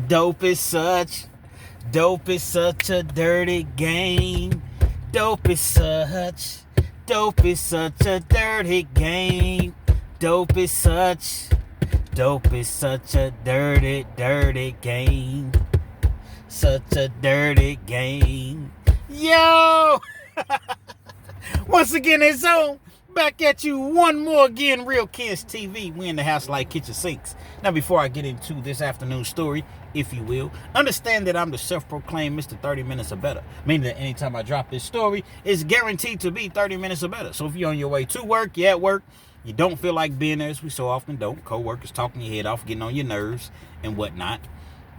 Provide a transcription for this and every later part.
Dope is such a dirty game. Dope is such a dirty game. Dope is such a dirty game. Such a dirty game. Yo! Once again, it's on. Back at you one more again, Real Kids TV. We in the house like kitchen sinks. Now, before I get into this afternoon story, if you will, understand that I'm the self-proclaimed Mr. 30 Minutes or Better. Meaning that anytime I drop this story, it's guaranteed to be 30 minutes or better. So if you're on your way to work, you're at work, you don't feel like being there, as we so often don't, co-workers talking your head off, getting on your nerves and whatnot.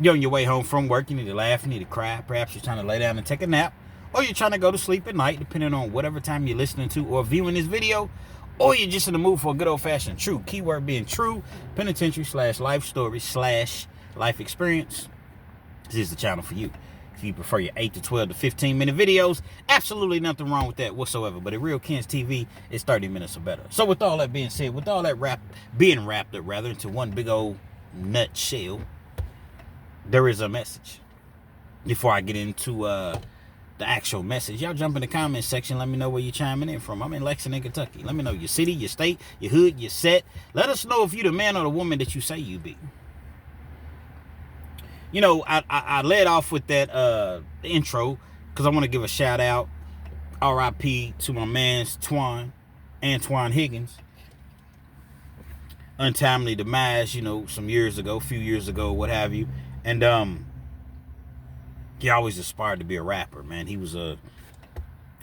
You're on your way home from work, you need to laugh, you need to cry, perhaps you're trying to lay down and take a nap, or you're trying to go to sleep at night, depending on whatever time you're listening to or viewing this video, or you're just in the mood for a good old-fashioned true, keyword being true, penitentiary / life story / life experience. This is the channel for you. If you prefer your 8 to 12 to 15-minute videos, absolutely nothing wrong with that whatsoever. But at Real Kids TV, it's 30 minutes or better. So with all that being said, with all that being wrapped up rather into one big old nutshell, there is a message. Before I get into the actual message, y'all jump in the comment section. Let me know where you're chiming in from. I'm in Lexington, Kentucky. Let me know your city, your state, your hood, your set. Let us know if you're the man or the woman that you say you be. You know, I led off with that intro because I want to give a shout out, RIP to my man's Antoine Higgins. Untimely demise, you know, a few years ago, what have you. And he always aspired to be a rapper, man. He was a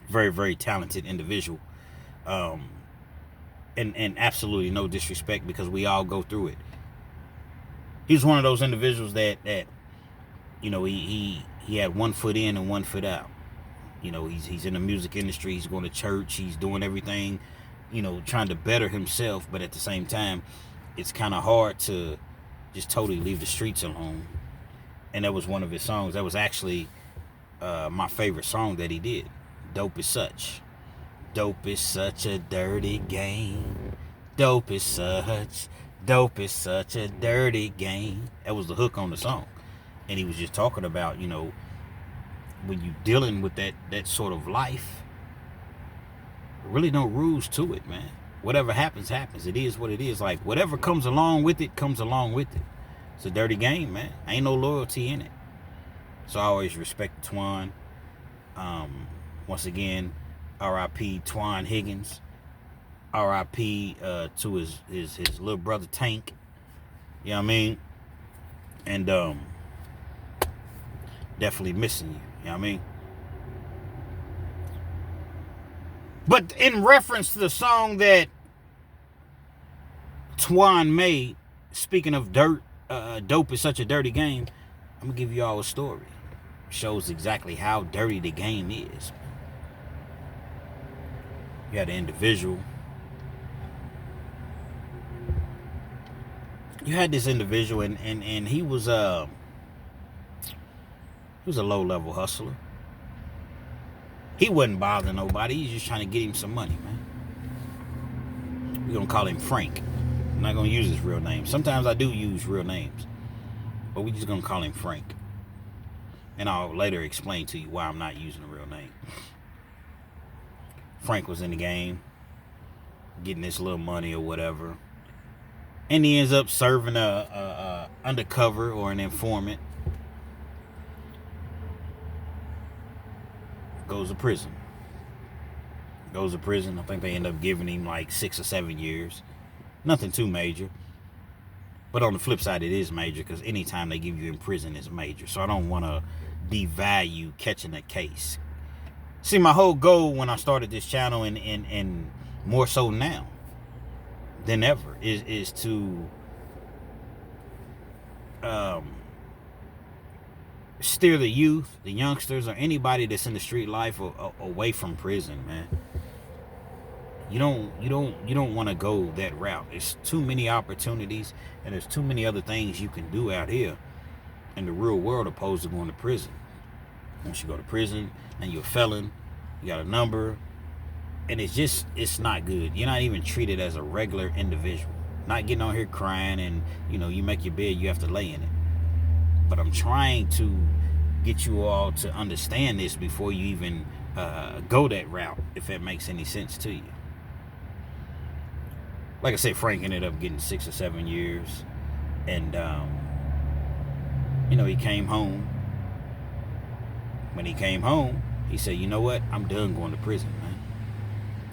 very, very talented individual. And absolutely no disrespect, because we all go through it. He's one of those individuals that you know, he had one foot in and one foot out. You know, he's in the music industry, he's going to church, he's doing everything, you know, trying to better himself, but at the same time, it's kind of hard to just totally leave the streets alone. And that was one of his songs. That was actually my favorite song that he did. Dope is such a dirty game. Dope is such a dirty game. That was the hook on the song. And he was just talking about, you know, when you're dealing with that sort of life, really no rules to it, man. Whatever happens, happens. It is what it is. Like, whatever comes along with it, comes along with it. It's a dirty game, man. Ain't no loyalty in it. So I always respect Twan. Once again, R.I.P. Twan Higgins. R.I.P. To his little brother Tank. You know what I mean? And definitely missing you. You know what I mean? But in reference to the song that Twan made, speaking of dope is such a dirty game, I'm gonna give you all a story. Shows exactly how dirty the game is. You had an individual. You had this individual, and he was a low-level hustler. He wasn't bothering nobody. He's just trying to get him some money, man. We're gonna call him Frank. I'm not gonna use his real name. Sometimes I do use real names, but we're just gonna call him Frank. And I'll later explain to you why I'm not using a real name. Frank was in the game, getting this little money or whatever, and he ends up serving a undercover or an informant. Goes to prison. I think they end up giving him like 6 or 7 years. Nothing too major. But on the flip side, it is major, because anytime they give you in prison is major. So I don't want to devalue catching a case. See, my whole goal when I started this channel, and more so now than ever, is to steer the youth, the youngsters, or anybody that's in the street life away from prison, man. You don't want to go that route. There's too many opportunities, and there's too many other things you can do out here in the real world opposed to going to prison. Once you go to prison and you're a felon, you got a number, and it's not good. You're not even treated as a regular individual. Not getting on here crying, and you know, you make your bed, you have to lay in it. But I'm trying to get you all to understand this before you even go that route, if that makes any sense to you. Like I said, Frank ended up getting 6 or 7 years. And, he came home. When he came home, he said, you know what? I'm done going to prison, man.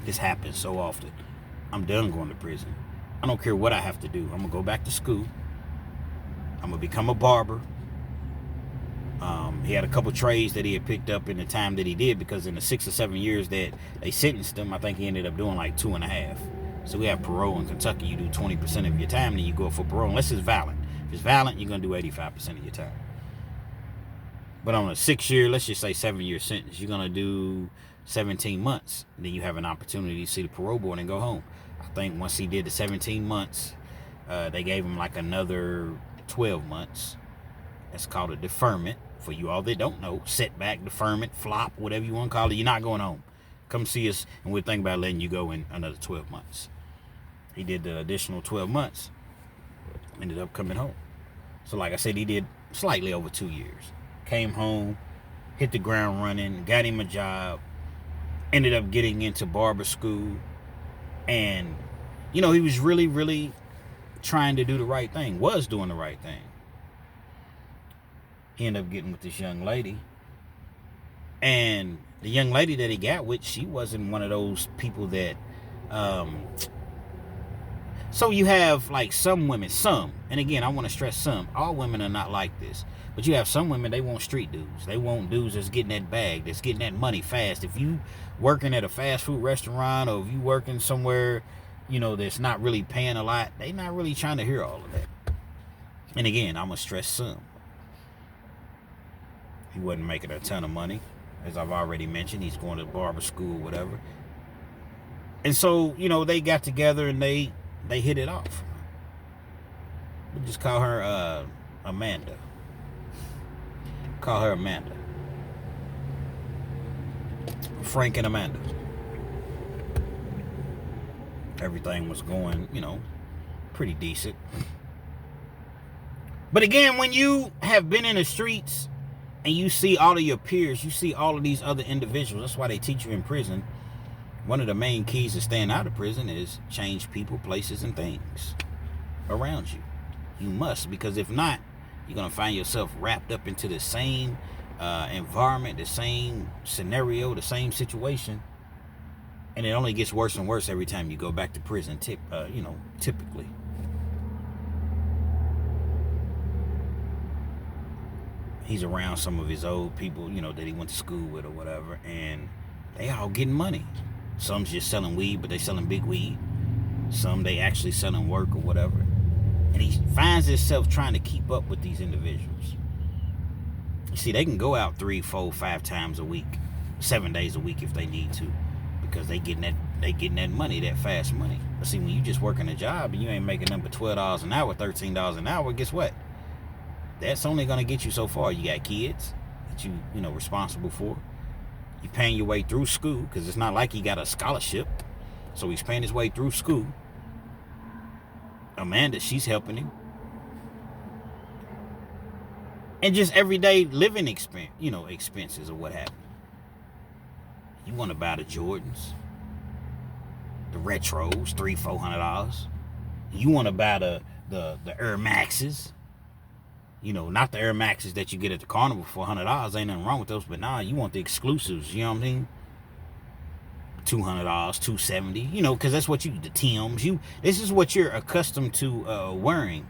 This happens so often. I'm done going to prison. I don't care what I have to do. I'm going to go back to school. I'm going to become a barber. He had a couple trades that he had picked up in the time that he did, because in the 6 or 7 years that they sentenced him, I think he ended up doing like 2.5. So we have parole in Kentucky. You do 20% of your time, then you go for parole, unless it's violent. If it's violent, you're going to do 85% of your time. But on a 6-year, let's just say 7-year sentence, you're going to do 17 months. Then you have an opportunity to see the parole board and go home. I think once he did the 17 months, they gave him like another 12 months. That's called a deferment. For you all that don't know, setback, deferment, flop, whatever you want to call it, you're not going home. Come see us, and we'll think about letting you go in another 12 months. He did the additional 12 months, ended up coming home. So like I said, he did slightly over 2 years. Came home, hit the ground running, got him a job, ended up getting into barber school, and, he was really, really trying to do the right thing, was doing the right thing. He ended up getting with this young lady, and the young lady that he got with, she wasn't one of those people that, so you have like some women, and again, I want to stress some, all women are not like this, but you have some women, they want street dudes. They want dudes that's getting that bag, that's getting that money fast. If you working at a fast food restaurant, or if you working somewhere, that's not really paying a lot, they not really trying to hear all of that. And again, I'm going to stress some. He wasn't making a ton of money. As I've already mentioned, he's going to barber school, whatever. And so, they got together and they hit it off. We'll just call her Amanda. Call her Amanda. Frank and Amanda. Everything was going, pretty decent. But again, when you have been in the streets and you see all of your peers, you see all of these other individuals, that's why they teach you in prison. One of the main keys to staying out of prison is change people, places, and things around you. You must, because if not, you're going to find yourself wrapped up into the same environment, the same scenario, the same situation. And it only gets worse and worse every time you go back to prison, typically. He's around some of his old people, that he went to school with or whatever, and they all getting money. Some's just selling weed, but they selling big weed. Some they actually selling work or whatever. And he finds himself trying to keep up with these individuals. You see, they can go out 3, 4, 5 times a week, 7 days a week if they need to, because they getting that money, that fast money. But see, when you just working a job and you ain't making nothing but $12 an hour, $13 an hour, guess what? That's only going to get you so far. You got kids that you responsible for. You're paying your way through school, because it's not like he got a scholarship. So he's paying his way through school. Amanda, she's helping him. And just everyday living expenses or what have you. You want to buy the Jordans, the retros, $300-$400. You want to buy the Air Maxes. Not the Air Maxes that you get at the carnival for $100. Ain't nothing wrong with those, but nah, you want the exclusives. You know what I mean? $200, $270. Because that's what the Timbs. This is what you're accustomed to wearing.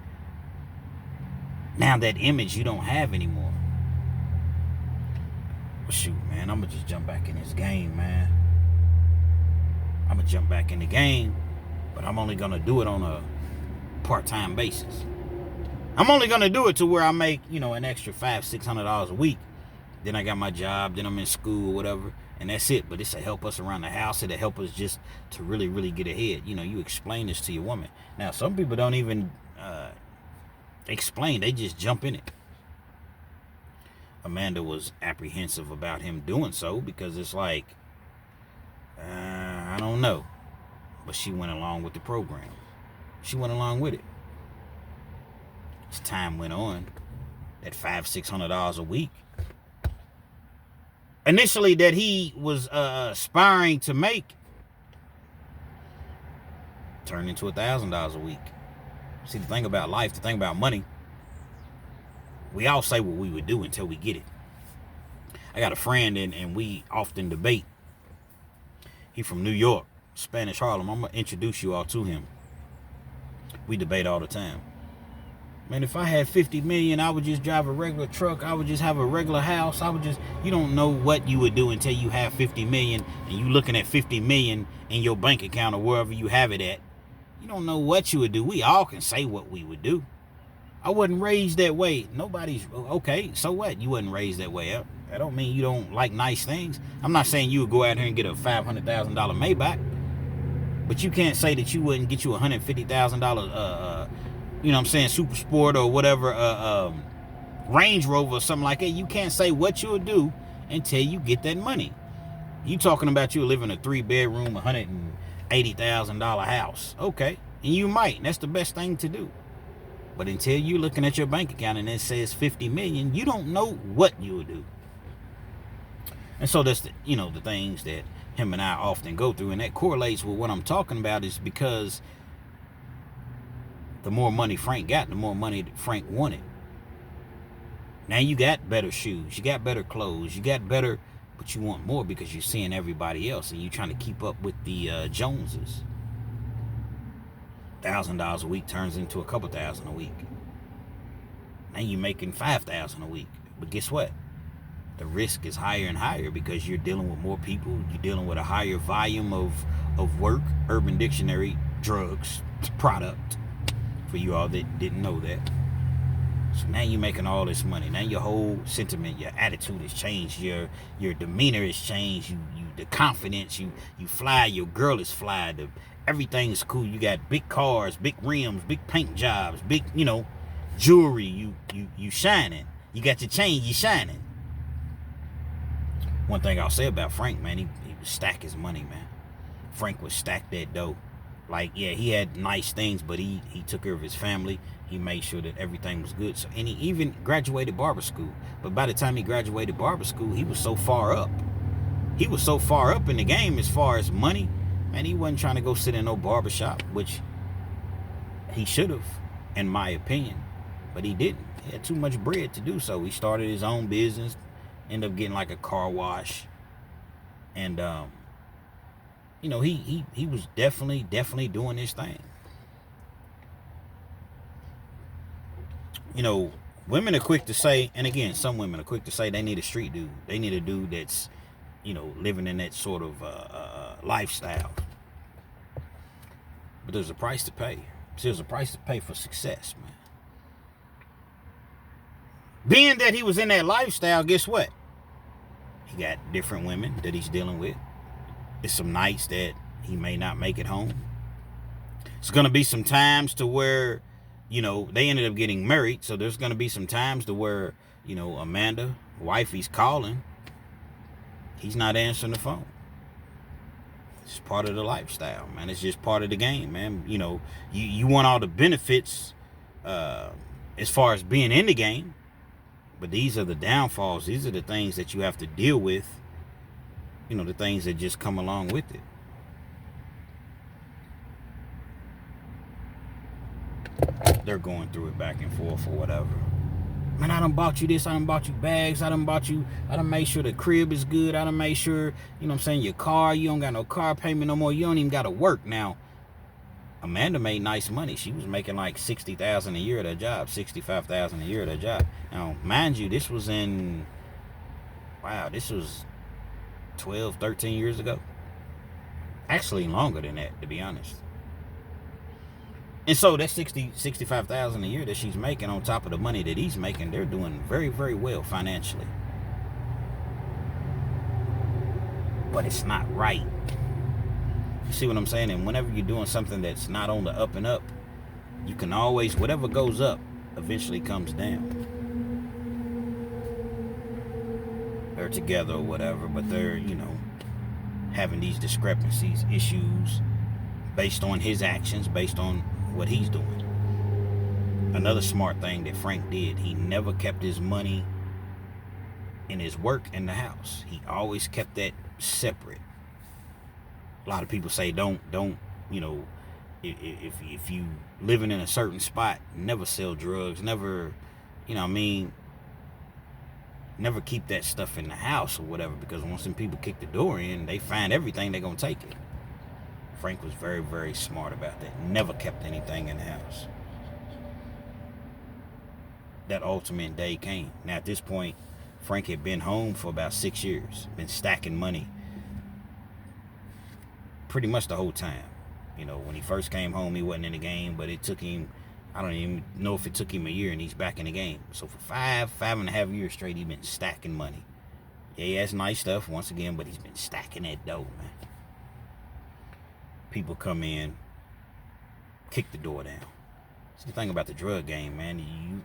Now that image you don't have anymore. Well, shoot, man, I'm gonna just jump back in this game, man. I'm gonna jump back in the game, but I'm only gonna do it on a part-time basis. I'm only going to do it to where I make, an extra $500-$600 a week. Then I got my job, then I'm in school or whatever, and that's it. But it's to help us around the house. It'll help us just to really, really get ahead. You explain this to your woman. Now, some people don't even explain. They just jump in it. Amanda was apprehensive about him doing so, because it's like, I don't know. But she went along with the program. She went along with it. As time went on, that $500-$600 a week initially that he was aspiring to make turned into $1,000 a week. See, the thing about life, the thing about money, we all say what we would do until we get it. I got a friend and we often debate. He from New York, Spanish Harlem. I'm gonna introduce you all to him. We debate all the time. Man, if I had 50 million, I would just drive a regular truck. I would just have a regular house. You don't know what you would do until you have 50 million and you looking at 50 million in your bank account or wherever you have it at. You don't know what you would do. We all can say what we would do. I wasn't raised that way. Nobody's, okay, so what? You wasn't raised that way. That don't mean you don't like nice things. I'm not saying you would go out here and get a $500,000 Maybach, but you can't say that you wouldn't get you a $150,000, you know what I'm saying, Super Sport or whatever, Range Rover or something like that. You can't say what you'll do until you get that money. You talking about you live in a 3-bedroom, $180,000 house. Okay, and you might. That's the best thing to do. But until you're looking at your bank account and it says 50 million, you don't know what you'll do. And so that's the things that him and I often go through, and that correlates with what I'm talking about, is because the more money Frank got, the more money Frank wanted. Now you got better shoes, you got better clothes, you got better, but you want more because you're seeing everybody else and you're trying to keep up with the Joneses. $1,000 a week turns into a couple thousand a week. Now you're making $5,000 a week. But guess what? The risk is higher and higher because you're dealing with more people. You're dealing with a higher volume of work. Urban Dictionary, drugs, product. For you all that didn't know that. So now you're making all this money. Now your whole sentiment, your attitude has changed. Your demeanor has changed. The confidence. You fly. Your girl is fly. Everything's cool. You got big cars, big rims, big paint jobs, big, jewelry. You shining. You got your chain, you shining. One thing I'll say about Frank, man, he would stack his money, man. Frank would stack that dough. Like, yeah, he had nice things, but he took care of his family. He made sure that everything was good. So, and he even graduated barber school. But by the time he graduated barber school, he was so far up. He was so far up in the game as far as money. Man, he wasn't trying to go sit in no barbershop, which he should have, in my opinion. But he didn't. He had too much bread to do so. He started his own business, ended up getting like a car wash. And, he was definitely doing his thing. Women are quick to say, and again, some women are quick to say they need a street dude. They need a dude that's, living in that sort of lifestyle. But there's a price to pay. There's a price to pay for success, man. Being that he was in that lifestyle, guess what? He got different women that he's dealing with. There's some nights that he may not make it home. It's going to be some times to where, they ended up getting married. So there's going to be some times to where, Amanda, wifey's calling. He's not answering the phone. It's part of the lifestyle, man. It's just part of the game, man. You want all the benefits as far as being in the game. But these are the downfalls. These are the things that you have to deal with. The things that just come along with it. They're going through it back and forth or whatever. Man, I done bought you this. I done bought you bags. I done made sure the crib is good. I done made sure, your car, you don't got no car payment no more. You don't even got to work now. Amanda made nice money. She was making like $60,000 a year at her job, $65,000 a year at her job. Now, mind you, this was 12, 13 years ago. Actually, longer than that, to be honest. And so that $65,000 a year that she's making on top of the money that he's making, they're doing very, very well financially. But it's not right. You see what I'm saying? And whenever you're doing something that's not on the up and up, you can always, whatever goes up eventually comes down. They're together or whatever, but they're, having these discrepancies, issues based on his actions, based on what he's doing. Another smart thing that Frank did, he never kept his money in his work in the house. He always kept that separate. A lot of people say don't if you living in a certain spot, never sell drugs, never, never keep that stuff in the house or whatever, because once them people kick the door in, they find everything, they're gonna take it. Frank was very, very smart about that. Never kept anything in the house. That ultimate day came. Now at this point, Frank had been home for about 6 years, been stacking money pretty much the whole time. When he first came home, he wasn't in the game, but it took him, I don't even know if it took him a year, and he's back in the game. So for five and a half years straight, he's been stacking money. Yeah, he has nice stuff once again, but he's been stacking that dough, man. People come in, kick the door down. That's the thing about the drug game, man.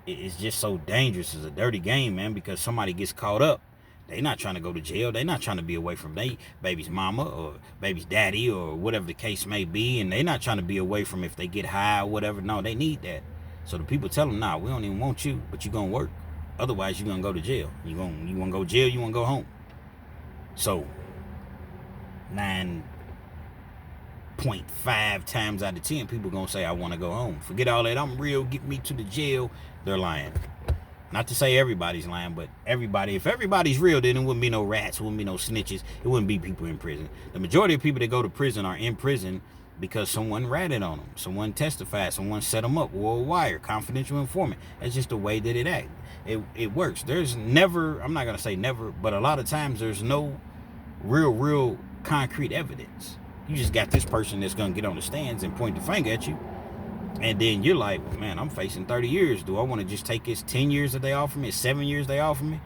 It's just so dangerous. It's a dirty game, man, because somebody gets caught up. They not trying to go to jail. They not trying to be away from their baby's mama or baby's daddy or whatever the case may be. And they not trying to be away from if they get high or whatever. No, they need that. So the people tell them, nah, we don't even want you, but you going to work. Otherwise, you're going to go to jail. You want to go to jail, you want to go home. So 9.5 times out of 10, people going to say, I want to go home. Forget all that. I'm real. Get me to the jail. They're lying. Not to say everybody's lying, but everybody, if everybody's real, then it wouldn't be no rats, it wouldn't be no snitches, it wouldn't be people in prison. The majority of people that go to prison are in prison because someone ratted on them, someone testified, someone set them up, wore a wire, confidential informant. That's just the way that it acts. It works. There's never, I'm not going to say never, but a lot of times there's no real concrete evidence. You just got this person that's going to get on the stands and point the finger at you. And then you're like, well, man, I'm facing 30 years. Do I want to just take this 10 years that they offer me, 7 years they offer me,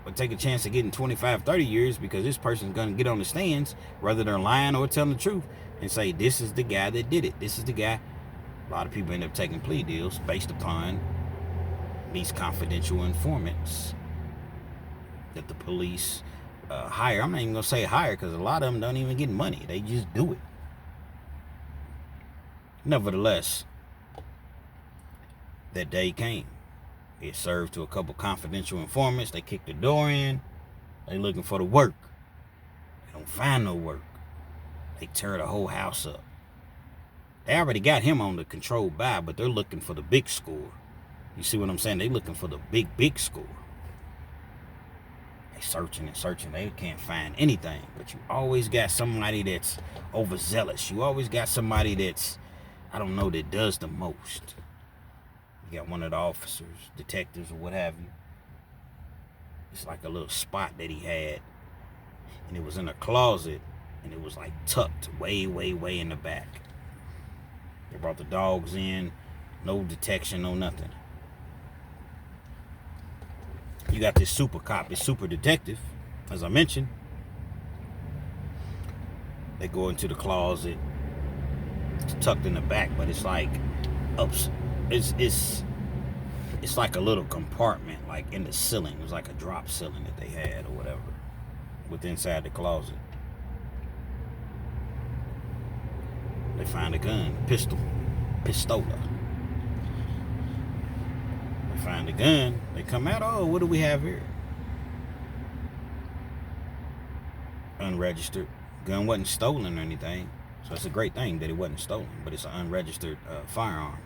or take a chance of getting 25, 30 years because this person's going to get on the stands rather than lying or telling the truth and say, this is the guy that did it. This is the guy. A lot of people end up taking plea deals based upon these confidential informants that the police hire. I'm not even going to say hire because a lot of them don't even get money. They just do it. Nevertheless, that day came. It served to a couple confidential informants. They kicked the door in. They looking for the work. They don't find no work. They tear the whole house up. They already got him on the controlled buy, but they're looking for the big score. You see what I'm saying? They looking for the big score. They searching and searching. They can't find anything. But you always got somebody that's overzealous. You always got somebody that's, that does the most. You got one of the officers, detectives, or what have you. It's like a little spot that he had. And it was in a closet. And it was like tucked way in the back. They brought the dogs in. No detection, no nothing. You got this super cop, this super detective, as I mentioned. They go into the closet. It's tucked in the back, but it's like it's like a little compartment, like in the ceiling. It was like a drop ceiling that they had or whatever, with inside the closet. They find a gun, pistola. They find a gun. They come out. Oh, what do we have here? Unregistered. Gun wasn't stolen or anything. So it's a great thing that it wasn't stolen, but it's an unregistered firearm.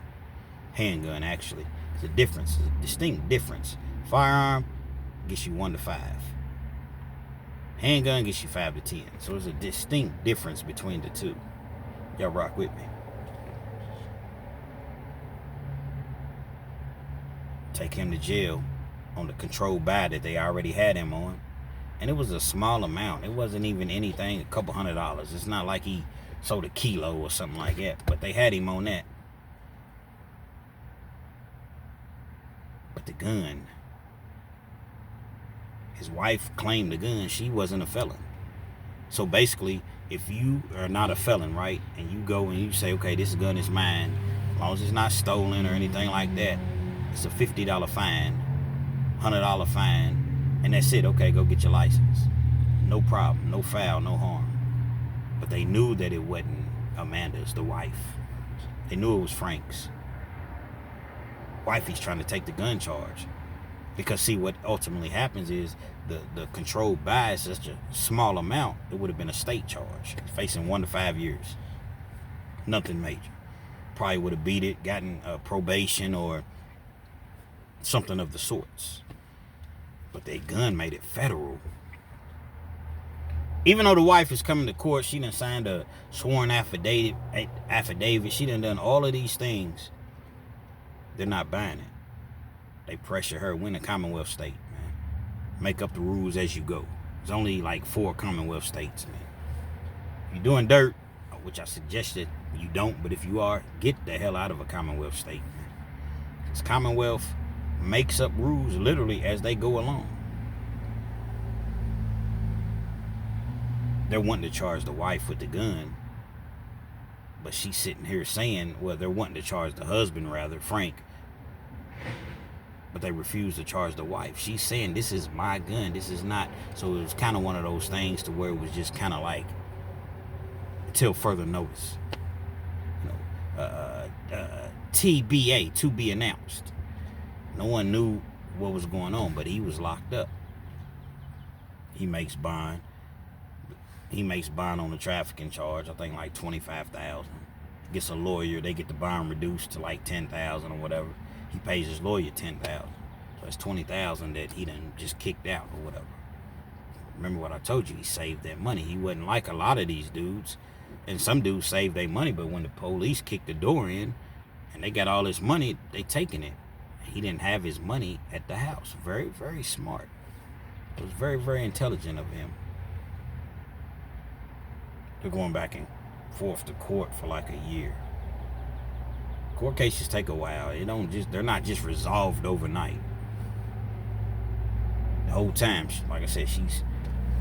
Handgun, actually. It's a difference, it's a distinct difference. Firearm gets you 1 to 5. Handgun gets you 5 to 10. So there's a distinct difference between the two. Y'all rock with me. Take him to jail on the controlled buy that they already had him on. And it was a small amount. It wasn't even anything, a couple $100. It's not like he sold a kilo or something like that. But they had him on that. But the gun, his wife claimed the gun. She wasn't a felon. So basically, if you are not a felon, right, and you go and you say, okay, this gun is mine, as long as it's not stolen or anything like that, it's a $50 fine, $100 fine, and that's it. Okay, go get your license. No problem, no foul, no harm. But they knew that it wasn't Amanda's, the wife. They knew it was Frank's. Wifey's trying to take the gun charge. Because see, what ultimately happens is the controlled buy is such a small amount, it would have been a state charge, facing 1 to 5 years. Nothing major. Probably would have beat it, gotten probation or something of the sorts. But that gun made it federal. Even though the wife is coming to court, she done signed a sworn affidavit. She done all of these things. They're not buying it. They pressure her. We're in a Commonwealth state, man. Make up the rules as you go. There's only like 4 Commonwealth states, man. If you're doing dirt, which I suggested you don't, but if you are, get the hell out of a Commonwealth state, man. Because Commonwealth makes up rules literally as they go along. They're wanting to charge the wife with the gun, but she's sitting here saying, well, they're wanting to charge the husband, rather, Frank, but they refuse to charge the wife. She's saying, this is my gun, this is not. So it was kind of one of those things to where it was just kind of like, till further notice. TBA, to be announced. No one knew what was going on, but he was locked up. He makes bond. He makes bond on the trafficking charge, I think like $25,000. Gets a lawyer, they get the bond reduced to like $10,000 or whatever. He pays his lawyer $10,000. So it's $20,000 that he done just kicked out or whatever. Remember what I told you, he saved that money. He wasn't like a lot of these dudes. And some dudes save their money, but when the police kick the door in and they got all this money, they taking it. He didn't have his money at the house. Very, very smart. It was very, very intelligent of him. They're going back and forth to court for like a year. Court cases take a while. They're not just resolved overnight. The whole time, like I said, she's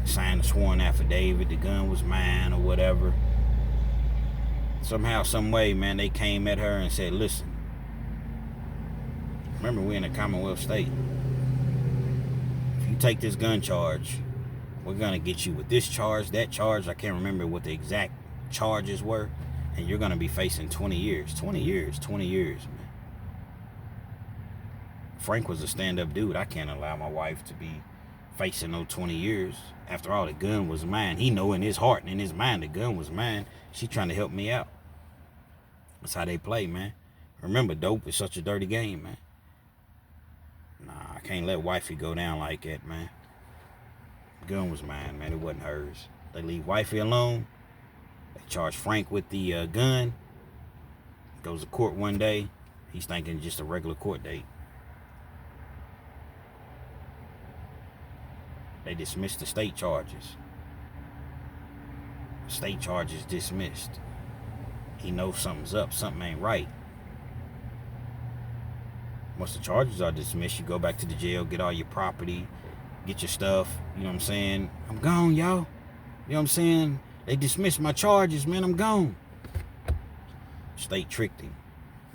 signed a sworn affidavit, the gun was mine or whatever. Somehow, some way, man, they came at her and said, listen, remember, we're in a Commonwealth state. If you take this gun charge, we're going to get you with this charge, that charge. I can't remember what the exact charges were. And you're going to be facing 20 years. 20 years, man. Frank was a stand-up dude. I can't allow my wife to be facing no 20 years. After all, the gun was mine. He know in his heart and in his mind the gun was mine. She trying to help me out. That's how they play, man. Remember, dope is such a dirty game, man. Nah, I can't let wifey go down like that, man. The gun was mine, man. It wasn't hers. They leave wifey alone. They charge Frank with the gun. Goes to court one day. He's thinking just a regular court date. They dismissed the state charges. State charges dismissed. He knows something's up. Something ain't right. Once the charges are dismissed, you go back to the jail, get all your property, get your stuff. You know what I'm saying? I'm gone, y'all. You know what I'm saying? They dismissed my charges, man. I'm gone. State tricked him.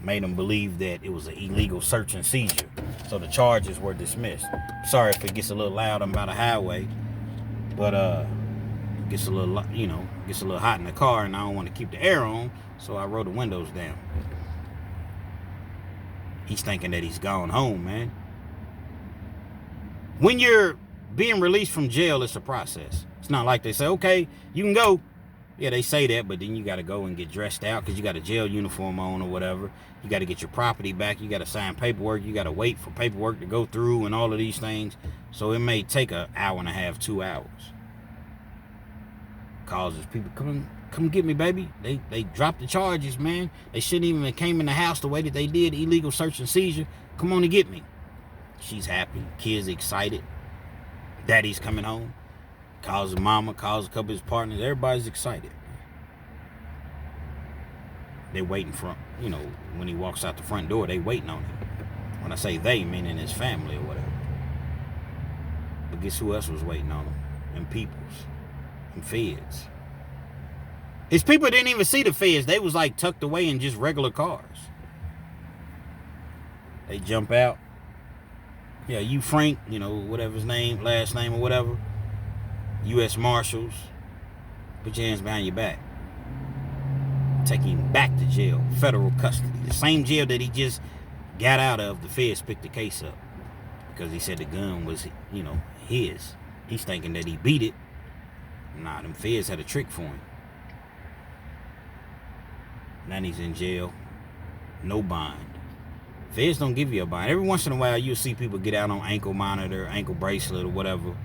Made him believe that it was an illegal search and seizure. So the charges were dismissed. Sorry if it gets a little loud. I'm by the highway. But it gets a little, gets a little hot in the car and I don't want to keep the air on. So I roll the windows down. He's thinking that he's gone home, man. When you're being released from jail, it's a process. It's not like they say, okay, you can go. Yeah, they say that, but then you got to go and get dressed out because you got a jail uniform on or whatever. You got to get your property back. You got to sign paperwork. You got to wait for paperwork to go through and all of these things. So it may take an hour and a half, 2 hours. Causes people, come get me, baby. They dropped the charges, man. They shouldn't even have came in the house the way that they did. Illegal search and seizure. Come on and get me. She's happy. Kids excited. Daddy's coming home. Calls his mama, calls a couple of his partners. Everybody's excited. They waiting for, when he walks out the front door, they waiting on him. When I say they, meaning his family or whatever. But guess who else was waiting on him? Them peoples. Them feds. His people didn't even see the feds. They was like tucked away in just regular cars. They jump out. Yeah, you Frank, whatever his name, last name or whatever. U.S. Marshals, put your hands behind your back. Take him back to jail, federal custody. The same jail that he just got out of, the feds picked the case up because he said the gun was, his. He's thinking that he beat it. Nah, them feds had a trick for him. Now he's in jail. No bond. Feds don't give you a bond. Every once in a while, you'll see people get out on ankle monitor, ankle bracelet, or whatever.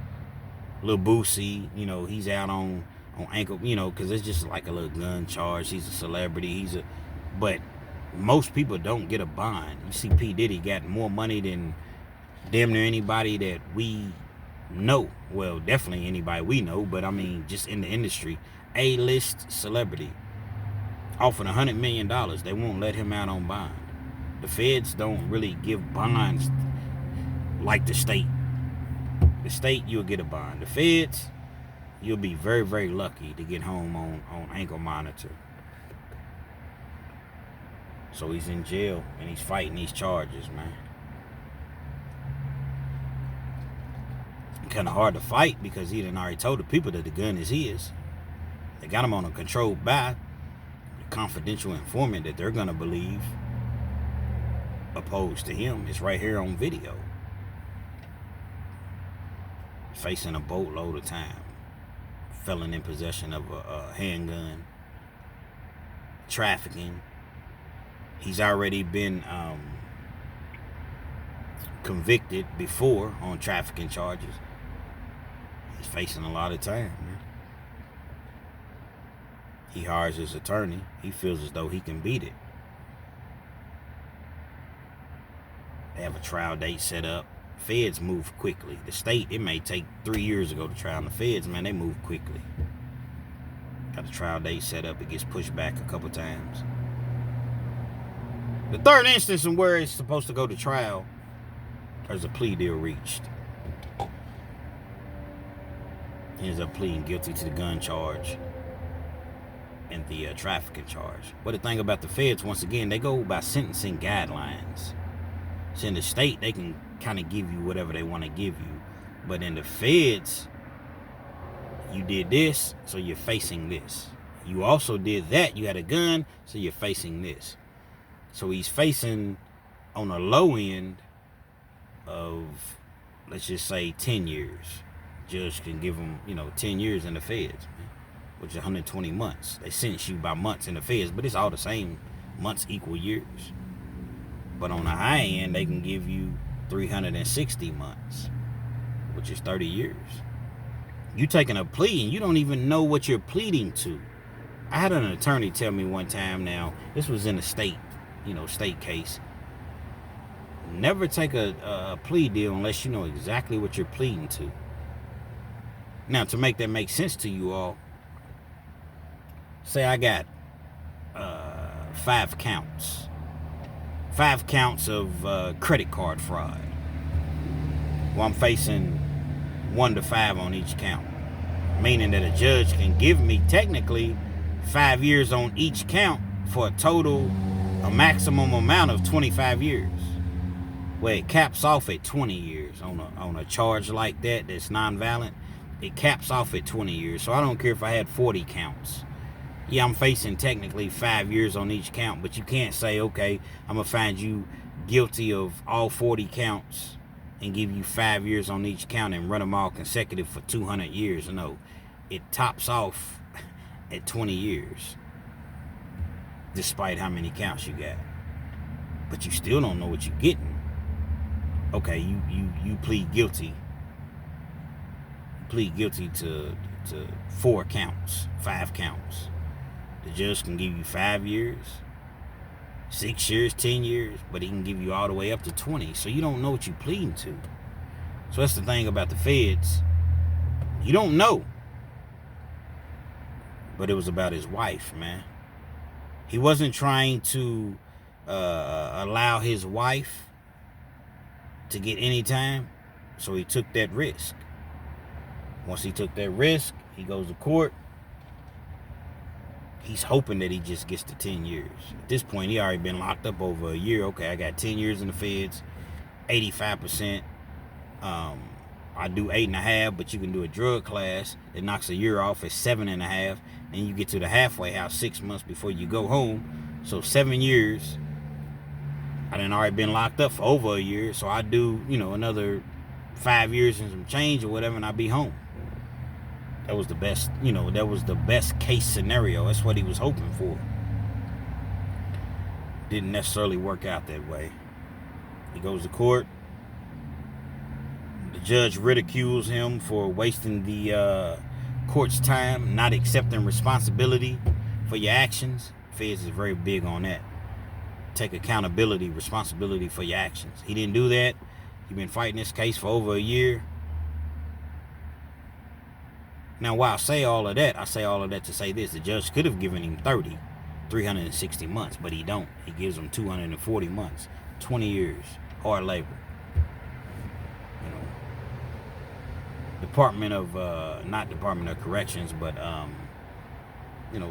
Lil Boosie, he's out on ankle, because it's just like a little gun charge. He's a celebrity. But most people don't get a bond. You see P. Diddy got more money than damn near anybody that we know. Well, definitely anybody we know, but I mean, just in the industry. A-list celebrity. Offered $100 million. They won't let him out on bond. The feds don't really give bonds like the state. The state, you'll get a bond. The feds, you'll be very, very lucky to get home on ankle monitor. So he's in jail and he's fighting these charges, man. Kind of hard to fight because he done already told the people that the gun is his. They got him on a controlled buy, a confidential informant that they're gonna believe. Opposed to him, it's right here on video. Facing a boatload of time. Felon in possession of a handgun. Trafficking. He's already been convicted before on trafficking charges. He's facing a lot of time, man. He hires his attorney. He feels as though he can beat it. They have a trial date set up. Feds move quickly. The state, it may take 3 years to go to trial. The feds, man, they move quickly. Got the trial date set up. It gets pushed back a couple times. The third instance in where it's supposed to go to trial, there's a plea deal reached. He ends up pleading guilty to the gun charge and the trafficking charge. But the thing about the feds, once again, they go by sentencing guidelines. So in the state, they can kind of give you whatever they want to give you. But in the feds, you did this, so you're facing this. You also did that, you had a gun, so you're facing this. So he's facing, on a low end of, let's just say, 10 years. Judge can give him, 10 years in the feds, which is 120 months. They sentence you by months in the feds, but it's all the same. Months equal years. But on the high end, they can give you 360 months, which is 30 years. You taking a plea and you don't even know what you're pleading to. I had an attorney tell me one time, now, this was in a state case. Never take a plea deal unless you know exactly what you're pleading to. Now, to make that make sense to you all, say I got 5 counts. 5 counts of credit card fraud. Well, I'm facing 1 to 5 on each count. Meaning that a judge can give me technically 5 years on each count for a maximum amount of 25 years. Where it caps off at 20 years on a charge like that that's non-violent. It caps off at 20 years. So I don't care if I had 40 counts. Yeah, I'm facing technically 5 years on each count, but you can't say, okay, I'm going to find you guilty of all 40 counts and give you 5 years on each count and run them all consecutive for 200 years. No, it tops off at 20 years, despite how many counts you got. But you still don't know what you're getting. Okay, you plead guilty. Plead guilty to 4 counts, 5 counts. The judge can give you 5 years, 6 years, 10 years, but he can give you all the way up to 20. So you don't know what you're pleading to. So that's the thing about the feds. You don't know. But it was about his wife, man. He wasn't trying to allow his wife to get any time, so he took that risk. Once he took that risk, he goes to court. He's hoping that he just gets to 10 years. At this point, he already been locked up over a year. Okay, I got 10 years in the feds, 85%. I do 8.5, but you can do a drug class that knocks a year off at 7.5. And you get to the halfway house 6 months before you go home. So 7 years, I done already been locked up for over a year, so I do, another 5 years and some change or whatever, and I'd be home. That was the best, that was the best case scenario. That's what he was hoping for. Didn't necessarily work out that way. He goes to court. The judge ridicules him for wasting the court's time, not accepting responsibility for your actions. Feds is very big on that. Take accountability, responsibility for your actions. He didn't do that. He's been fighting this case for over a year. Now, while I say all of that to say this. The judge could have given him 360 months, but he don't. He gives him 240 months, 20 years, hard labor. Not Department of Corrections, but,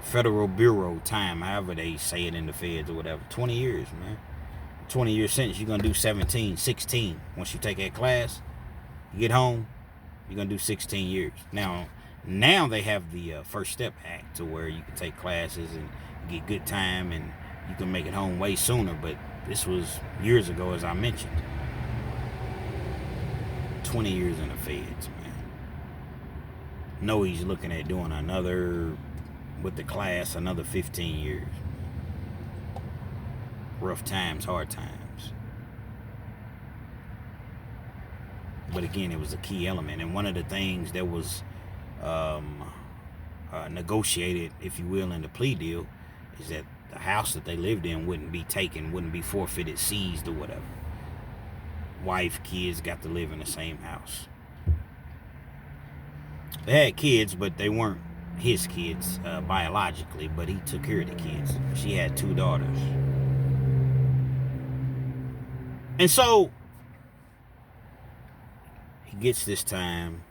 Federal Bureau time, however they say it in the feds or whatever. 20 years, man. 20-year sentence, you're going to do 17, 16. Once you take that class, you get home, you're going to do 16 years. Now they have the First Step Act to where you can take classes and get good time and you can make it home way sooner, but this was years ago, as I mentioned. 20 years in the feds, man. No, he's looking at doing another, with the class, another 15 years. Rough times, hard times. But again, it was a key element. And one of the things that was negotiated, if you will, in the plea deal is that the house that they lived in wouldn't be taken, wouldn't be forfeited, seized, or whatever. Wife, kids got to live in the same house. They had kids, but they weren't his kids biologically, but he took care of the kids. She had 2 daughters. And so he gets this time.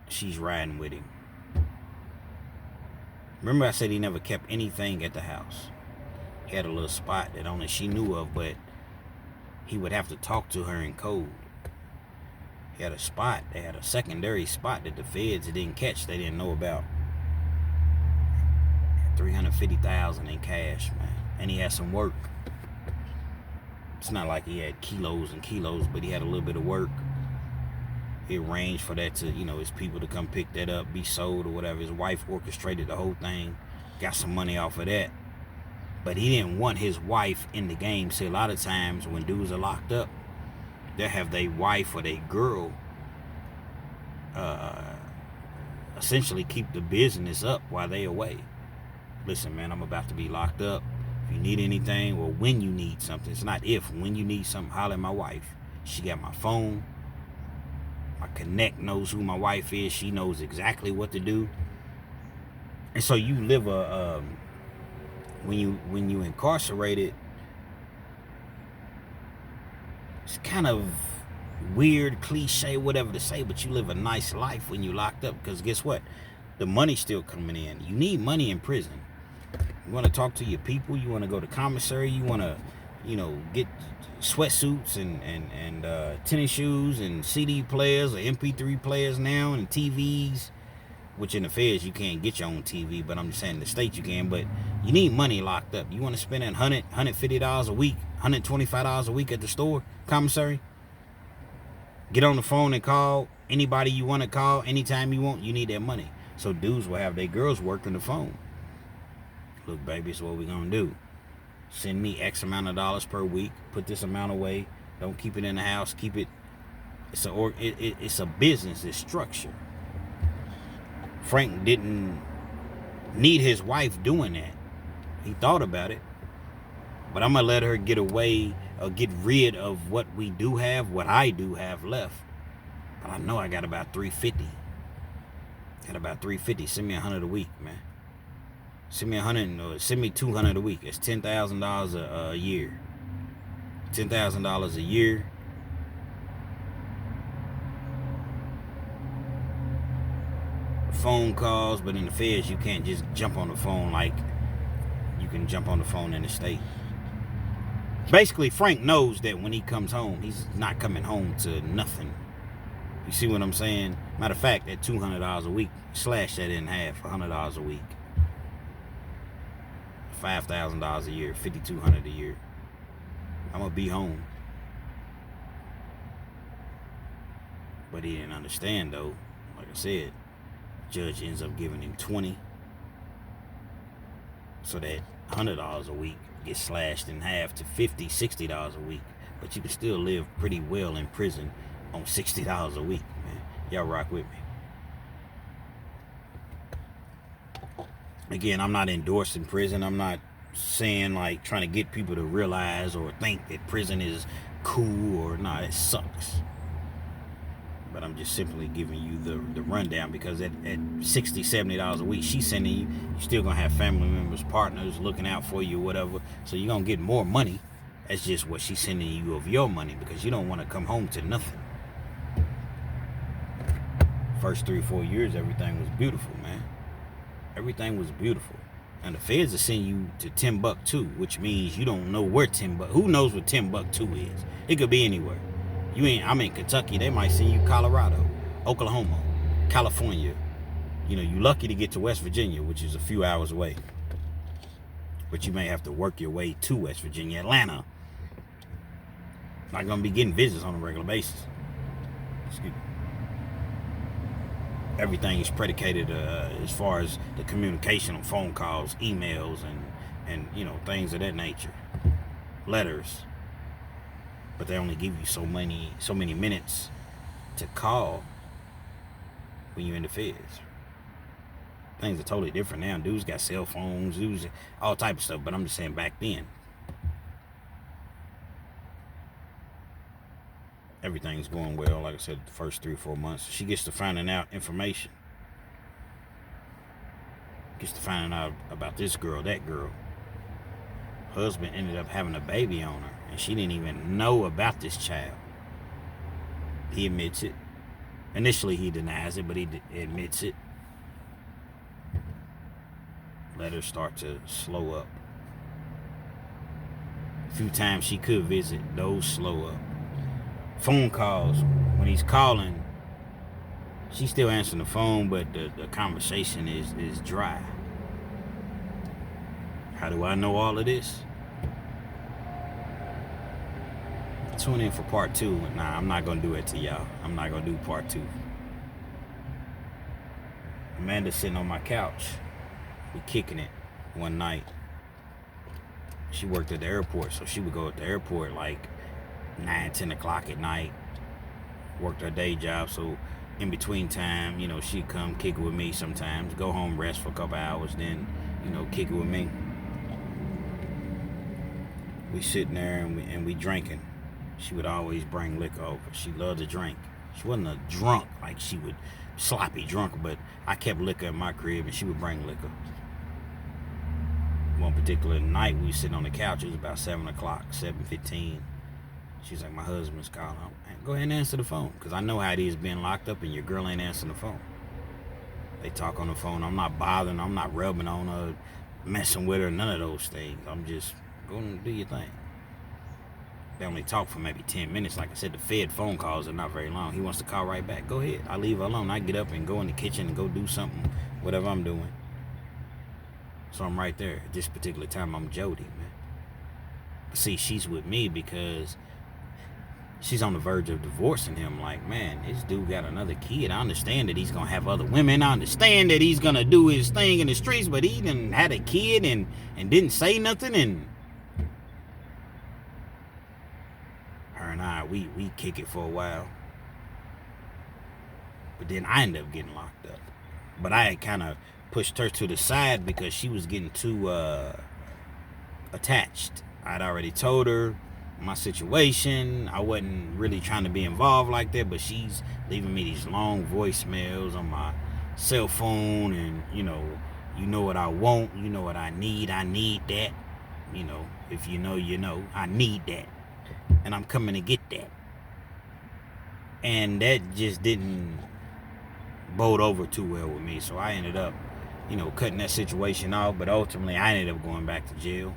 She's riding with him. Remember I said he never kept anything at the house. He had a little spot that only she knew of, but he would have to talk to her in code. He had a spot. They had a secondary spot that the feds didn't catch. They didn't know about. $350,000 in cash, man. And he had some work. It's not like he had kilos and kilos, but he had a little bit of work. He arranged for that to, his people to come pick that up, be sold or whatever. His wife orchestrated the whole thing, got some money off of that. But he didn't want his wife in the game. See, a lot of times when dudes are locked up, they'll have their wife or their girl essentially keep the business up while they away. Listen, man, I'm about to be locked up. If you need anything, or when you need something, it's not if, when you need something, holler at my wife. She got my phone. My connect knows who my wife is. She knows exactly what to do. And so you live when you incarcerated, it's kind of weird, cliche, whatever to say, but you live a nice life when you locked up, because guess what? The money's still coming in. You need money in prison. You want to talk to your people. You want to go to commissary. You want to, get sweatsuits and tennis shoes and CD players or MP3 players now and TVs, which in the feds you can't get your own TV, but I'm just saying in the States you can. But you need money locked up. You want to spend $100, $150 a week, $125 a week at the store, commissary. Get on the phone and call anybody you want to call anytime you want. You need that money. So dudes will have their girls working the phone. Look, baby, this is what we're going to do. Send me X amount of dollars per week. Put this amount away. Don't keep it in the house. Keep it. It's a business. It's structure. Frank didn't need his wife doing that. He thought about it. But I'm going to let her get away or get rid of what we do have, what I do have left. But I know I got about $350. Send me $100 a week, man. Send me $100 or send me $200 a week. It's $10,000 a year. $10,000 a year. Phone calls, but in the feds you can't just jump on the phone like you can jump on the phone in the state. Basically, Frank knows that when he comes home, he's not coming home to nothing. You see what I'm saying? Matter of fact, at $200 a week, slash that in half, $100 a week. $5,000 a year, $5,200 a year. I'm going to be home. But he didn't understand, though. Like I said, judge ends up giving him 20. So that $100 a week gets slashed in half to $50, $60 a week. But you can still live pretty well in prison on $60 a week, man. Y'all rock with me. Again, I'm not endorsing prison. I'm not saying, like, trying to get people to realize or think that prison is cool or not. It sucks. But I'm just simply giving you the rundown, because at $60, $70 a week, she's sending you. You're still going to have family members, partners looking out for you, whatever. So you're going to get more money. That's just what she's sending you of your money, because you don't want to come home to nothing. First 3-4 years, everything was beautiful, man. Everything was beautiful. And the feds will send you to Timbuktu, which means you don't know where Timbuktu. Who knows what Timbuktu is? It could be anywhere. I'm in Kentucky. They might send you Colorado, Oklahoma, California. You know, you're lucky to get to West Virginia, which is a few hours away. But you may have to work your way to West Virginia, Atlanta. Not gonna be getting visits on a regular basis. Excuse me. Everything is predicated as far as the communication on phone calls, emails, and you know, things of that nature, letters. But they only give you so many minutes to call when you're in the feds. Things are totally different now. Dudes got cell phones, dudes, all type of stuff. But I'm just saying, back then, everything's going well. Like I said, the first 3 or 4 months, she gets to finding out information. Gets to finding out about this girl, that girl. Husband ended up having a baby on her, and she didn't even know about this child. He admits it. Initially, he denies it, but he admits it. Let her start to slow up. A few times she could visit, those slow up. Phone calls, when he's calling, she's still answering the phone, but the conversation is dry. How do I know all of this? Tune in for part 2. Nah, I'm not going to do it to y'all. I'm not going to do part 2. Amanda's sitting on my couch. We kicking it one night. She worked at the airport, so she would go at the airport like 9, 10 o'clock at night. Worked her day job, so in between time, you know, she'd come kick it with me sometimes. Go home, rest for a couple hours, then, you know, kick it with me. We sitting there and we drinking. She would always bring liquor over. She loved to drink. She wasn't a drunk, like she would sloppy drunk, but I kept liquor in my crib and she would bring liquor. One particular night we were sitting on the couch. It was about 7 o'clock, 7:15. She's like, my husband's calling. Go ahead and answer the phone, because I know how it is being locked up and your girl ain't answering the phone. They talk on the phone. I'm not bothering. I'm not rubbing on her, messing with her, none of those things. I'm just going to do your thing. They only talk for maybe 10 minutes. Like I said, the Fed phone calls are not very long. He wants to call right back. Go ahead. I leave her alone. I get up and go in the kitchen and go do something, whatever I'm doing. So I'm right there. At this particular time, I'm Jody, man. See, she's with me because she's on the verge of divorcing him. Like, man, this dude got another kid. I understand that he's going to have other women. I understand that he's going to do his thing in the streets, but he done had a kid and didn't say nothing. And her and I, we kick it for a while. But then I ended up getting locked up. But I had kind of pushed her to the side because she was getting too attached. I'd already told her my situation. I wasn't really trying to be involved like that, but she's leaving me these long voicemails on my cell phone, and you know what I want, you know what I need that, you know, if you know, I need that, and I'm coming to get that. And that just didn't bode over too well with me, so I ended up, you know, cutting that situation off. But ultimately I ended up going back to jail.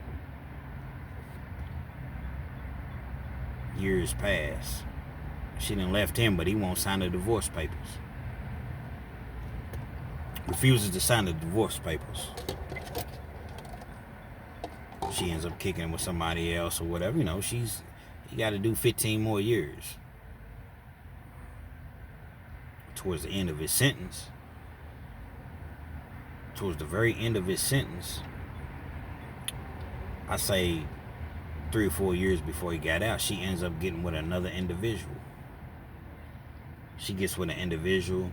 Years passed. She done left him, but he won't sign the divorce papers. Refuses to sign the divorce papers. she ends up kicking with somebody else or whatever. You got to do 15 more years. Towards the end of his sentence, towards the very end of his sentence, I say 3 or 4 years before he got out, she ends up getting with another individual. She gets with an individual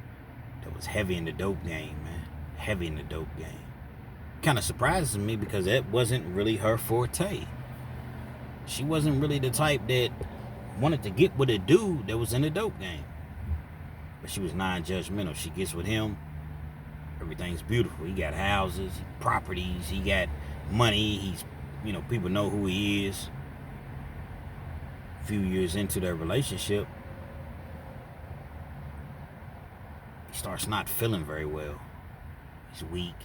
that was heavy in the dope game, man. Heavy in the dope game. Kind of surprises me because that wasn't really her forte. She wasn't really the type that wanted to get with a dude that was in the dope game. But she was non-judgmental. She gets with him. Everything's beautiful. He got houses, properties, he got money. He's, people know who he is. A few years into their relationship, he starts not feeling very well. He's weak.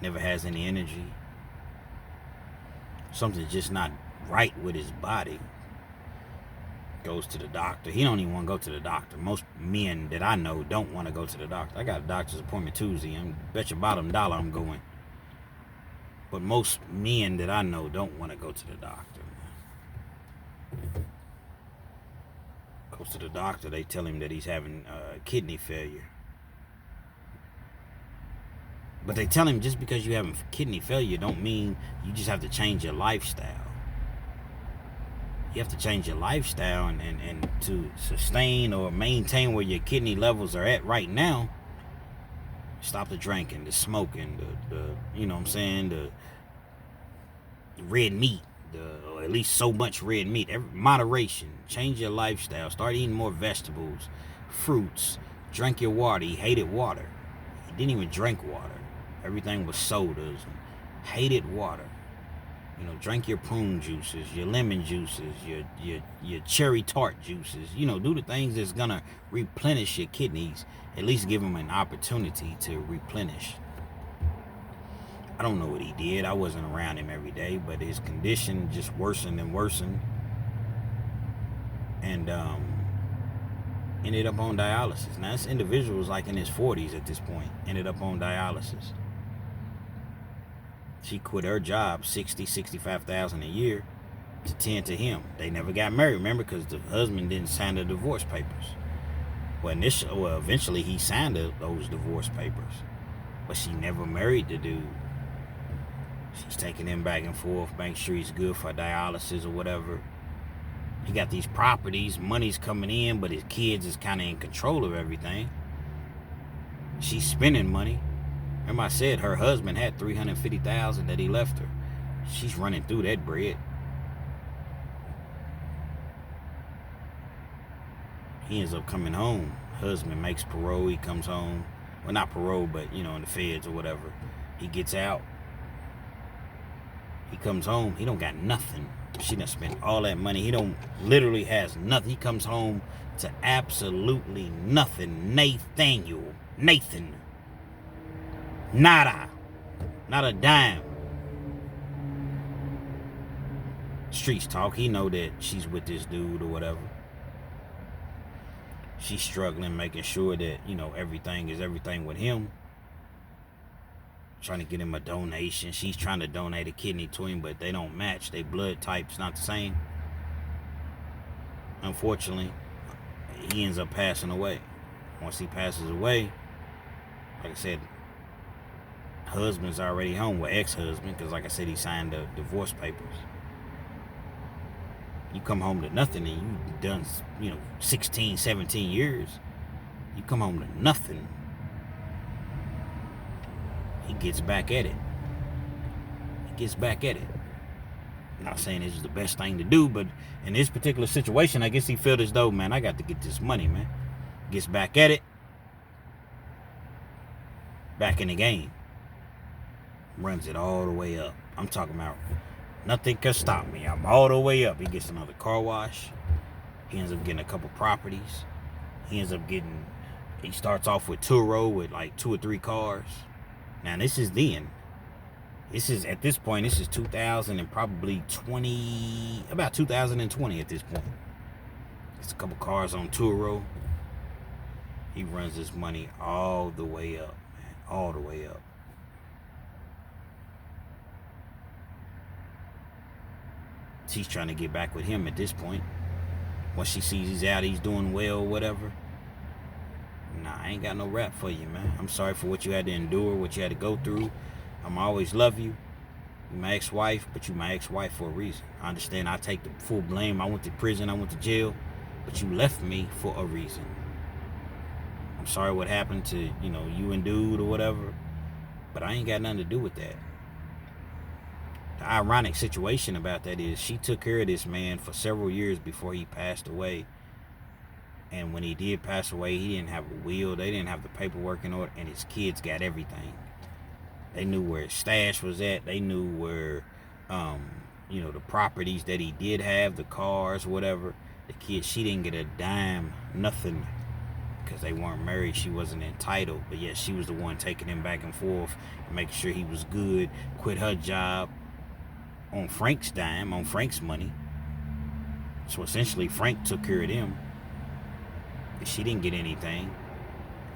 Never has any energy. Something's just not right with his body. Goes to the doctor. He don't even want to go to the doctor. Most men that I know don't want to go to the doctor. I got a doctor's appointment Tuesday. I bet you bottom dollar I'm going. But most men that I know don't want to go to the doctor. Goes to the doctor. They tell him that he's having kidney failure. But they tell him just because you're having kidney failure don't mean you just have to change your lifestyle. You have to change your lifestyle and to sustain or maintain where your kidney levels are at right now. Stop the drinking, the smoking, the red meat, or at least so much red meat. Moderation. Change your lifestyle. Start eating more vegetables, fruits. Drink your water. He hated water. He didn't even drink water. Everything was sodas. Hated water. Drink your prune juices, your lemon juices, your cherry tart juices. Do the things that's gonna replenish your kidneys. At least give them an opportunity to replenish. I don't know what he did. I wasn't around him every day, but his condition just worsened and worsened. And ended up on dialysis. Now this individual was like in his 40s at this point. Ended up on dialysis. She quit her job, $65,000 a year, to tend to him. They never got married, remember, because the husband didn't sign the divorce papers. Eventually he signed those divorce papers, but she never married the dude. She's taking him back and forth, making sure he's good for dialysis or whatever. He got these properties, money's coming in, but his kids is kind of in control of everything. She's spending money. Remember I said her husband had $350,000 that he left her. She's running through that bread. He ends up coming home. Husband makes parole. He comes home. Well, not parole, but, in the feds or whatever. He gets out. He comes home. He don't got nothing. She done spent all that money. He literally has nothing. He comes home to absolutely nothing. Nathan. Nada. Not a dime. Streets talk. He know that she's with this dude or whatever. She's struggling, making sure that, everything is everything with him. Trying to get him a donation. She's trying to donate a kidney to him, but they don't match. Their blood type's not the same. Unfortunately, he ends up passing away. Once he passes away, like I said, husband's already home, with ex-husband, because like I said, he signed the divorce papers. You come home to nothing and you've done, 16, 17 years. You come home to nothing. He gets back at it. I'm not saying this is the best thing to do, but in this particular situation, I guess he felt as though, man, I got to get this money, man. Gets back at it. Back in the game. Runs it all the way up. I'm talking about nothing can stop me. I'm all the way up. He gets another car wash. He ends up getting a couple properties. He starts off with Turo with like 2 or 3 cars. Now this is then. At this point, this is 2000 and probably 20, about 2020 at this point. It's a couple cars on Turo. He runs this money all the way up, man. All the way up. She's trying to get back with him at this point. Once she sees he's out, he's doing well, whatever. Nah, I ain't got no rap for you, man. I'm sorry for what you had to endure, what you had to go through. I'ma always love you. You're my ex-wife, but you're my ex-wife for a reason. I understand I take the full blame. I went to prison, I went to jail, but you left me for a reason. I'm sorry what happened to, you and dude or whatever, but I ain't got nothing to do with that. The ironic situation about that is she took care of this man for several years before he passed away. And when he did pass away, he didn't have a will. They didn't have the paperwork in order, and his kids got everything. They knew where his stash was at. They knew where, the properties that he did have, the cars, whatever. The kids, she didn't get a dime, nothing, because they weren't married. She wasn't entitled, but yet she was the one taking him back and forth, making sure he was good, quit her job on Frank's dime, on Frank's money. So essentially, Frank took care of them. She didn't get anything.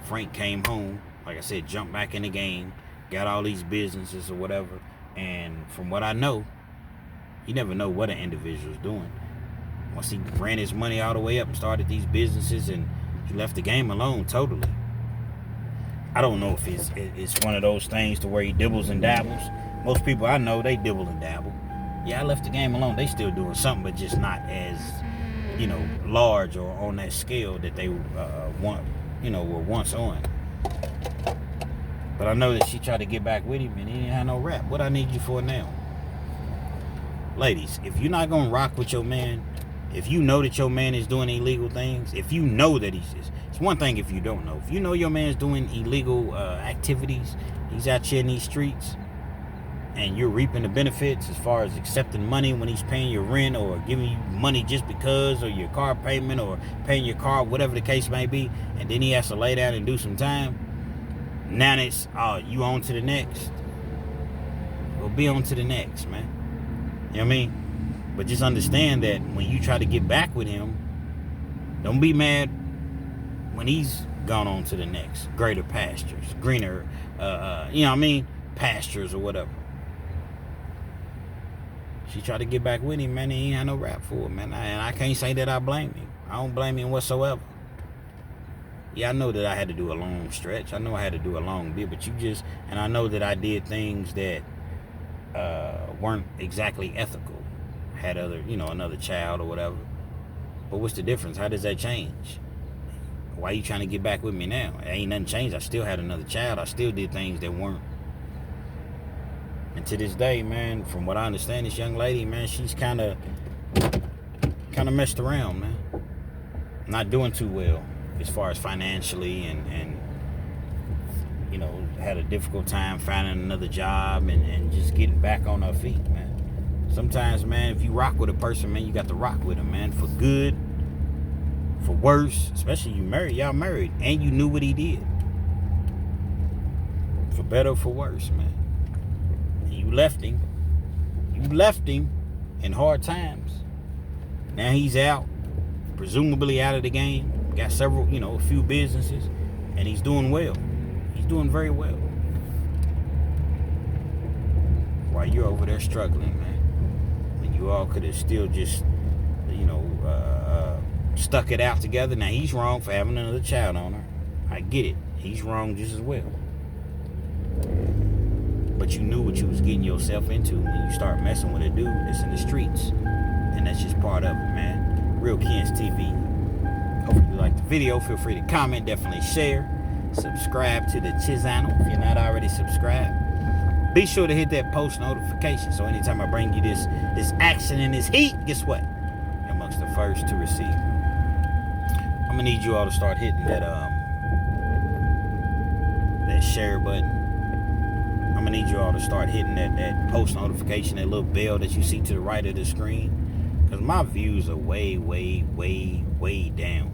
Frank came home, like I said, jumped back in the game, got all these businesses or whatever. And from what I know, you never know what an individual's doing. Once he ran his money all the way up and started these businesses, and he left the game alone totally. I don't know if it's one of those things to where he dibbles and dabbles. Most people I know, they dibble and dabble. Yeah, I left the game alone. They still doing something, but just not as large or on that scale that they were once on. But I know that she tried to get back with him and he didn't have no rap. What I need you for now? Ladies, if you're not going to rock with your man, if you know that your man is doing illegal things, if you know that it's one thing if you don't know. If you know your man's doing illegal activities, he's out here in these streets, and you're reaping the benefits as far as accepting money when he's paying your rent or giving you money just because, or your car payment or paying your car, whatever the case may be, and then he has to lay down and do some time, now it's, you on to the next. Well, be on to the next, man. You know what I mean? But just understand that when you try to get back with him, don't be mad when he's gone on to the next. Greater pastures, greener, pastures or whatever. She tried to get back with him, man. He ain't had no rap for it, man. And I can't say that I blame him. I don't blame him whatsoever. Yeah, I know that I had to do a long stretch. I know I had to do a long bit, but and I know that I did things that weren't exactly ethical. Had another child or whatever. But what's the difference? How does that change? Why are you trying to get back with me now? Ain't nothing changed. I still had another child. I still did things that weren't. And to this day, man, from what I understand, this young lady, man, she's kind of messed around, man. Not doing too well as far as financially, and had a difficult time finding another job and just getting back on her feet, man. Sometimes, man, if you rock with a person, man, you got to rock with them, man, for good, for worse, especially y'all married, and you knew what he did. For better or for worse, man. You left him in hard times. Now he's out, presumably out of the game, got several, a few businesses, and he's doing well. He's doing very well. While you're over there struggling, man. When you all could have still just, stuck it out together. Now he's wrong for having another child on her. I get it. He's wrong just as well. But you knew what you was getting yourself into when you start messing with a dude that's in the streets. And that's just part of it, man. Real Kens TV. Hopefully you liked the video. Feel free to comment. Definitely share. Subscribe to the channel if you're not already subscribed. Be sure to hit that post notification so anytime I bring you this action and this heat, guess what? You're amongst the first to receive. I'm going to need you all to start hitting that share button. I'm going to need you all to start hitting that post notification, that little bell that you see to the right of the screen. Because my views are way, way, way, way down.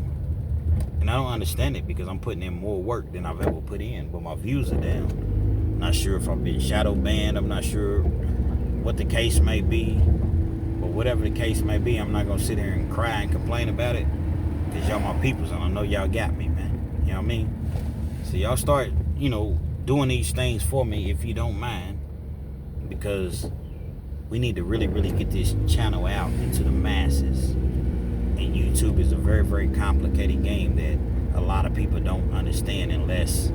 And I don't understand it because I'm putting in more work than I've ever put in. But my views are down. I'm not sure if I've been shadow banned. I'm not sure what the case may be. But whatever the case may be, I'm not going to sit here and cry and complain about it. Because y'all my peoples and I know y'all got me, man. You know what I mean? So y'all start, doing these things for me if you don't mind. Because We need to really, really get this channel out into the masses. And YouTube is a very, very complicated game that a lot of people don't understand unless